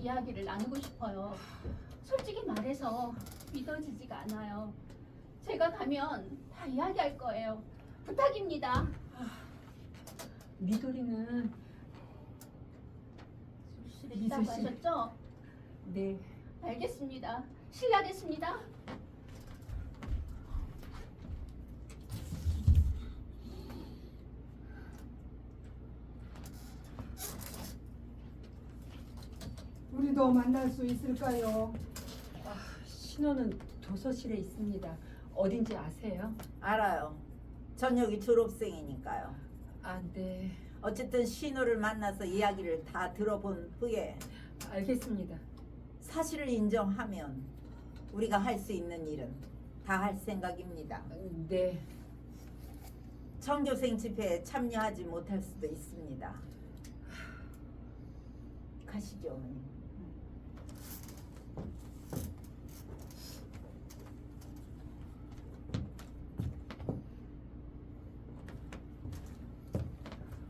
이야기를 나누고 싶어요. 솔직히 말해서 믿어지지가 않아요. 제가 가면 다 이야기할 거예요. 부탁입니다. 미도리는 교실에 있다고 미술 씨. 하셨죠? 네. 알겠습니다. 실례하겠습니다. 우리도 만날 수 있을까요? 신호는 도서실에 있습니다. 어딘지 아세요? 알아요. 전역이 졸업생이니까요. 아, 네. 어쨌든 신우를 만나서 이야기를 다 들어본 후에 알겠습니다. 사실을 인정하면 우리가 할 수 있는 일은 다 할 생각입니다. 네. 전교생 집회에 참여하지 못할 수도 있습니다. 가시죠, 어머니.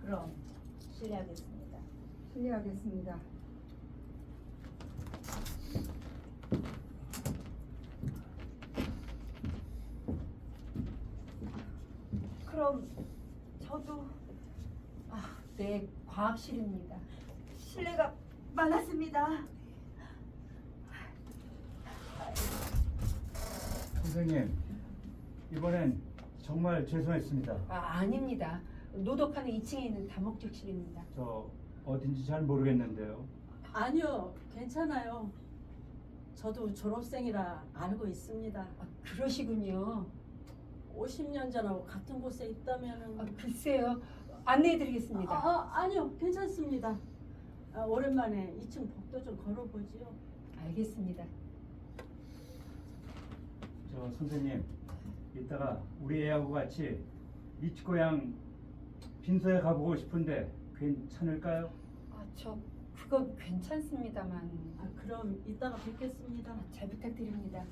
그럼 실례하겠습니다. 실례하겠습니다. 그럼 저도 네, 과학실입니다. 실례가 많았습니다. 선생님, 이번엔 정말 죄송했습니다. 아닙니다. 노덕하는 2층에 있는 다목적실입니다. 저 어딘지 잘 모르겠는데요. 아니요, 괜찮아요. 저도 졸업생이라 알고 있습니다. 그러시군요. 50년 전하고 같은 곳에 있다면은 글쎄요. 안내해드리겠습니다. 아니요, 괜찮습니다. 오랜만에 2층 복도 좀 걸어보지요. 알겠습니다. 저 선생님, 이따가 우리 애하고 같이 미치고양 빈소에 가보고 싶은데 괜찮을까요? 저 그건 괜찮습니다만 그럼 이따가 뵙겠습니다. 잘 부탁드립니다.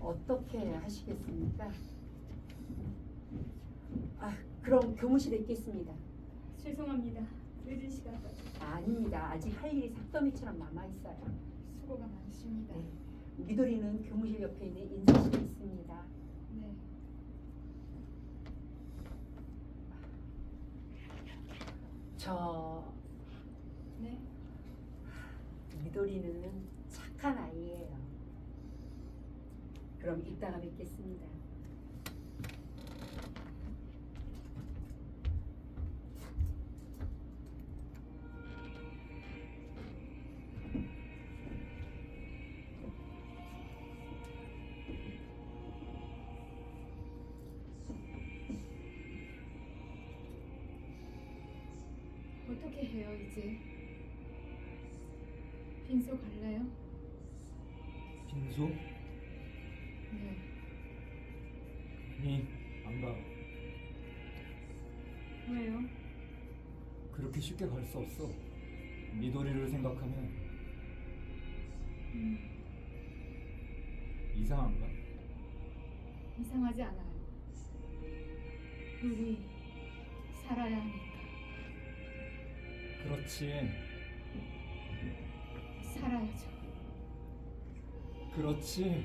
어떻게 하시겠습니까? 아, 그럼 교무실에 있겠습니다. 죄송합니다. 늦은 시간까지 아닙니다. 아직 할 일이 삭더미처럼 남아 있어요. 수고가 많으십니다. 네. 미도리는 교무실 옆에 있는 인사실에 있습니다. 네. 저 네. 미도리는 착한 아이예요. 그럼 이따가 뵙겠습니다. 어떻게 해요 이제? 빈소 갈래요? 빈소? 네. 아니, 안 가. 왜요? 그렇게 쉽게 갈 수 없어. 미도리를 생각하면 이상한가? 이상하지 않아요. 우리 살아야 하니까. 그렇지. 살아야죠. 그렇지.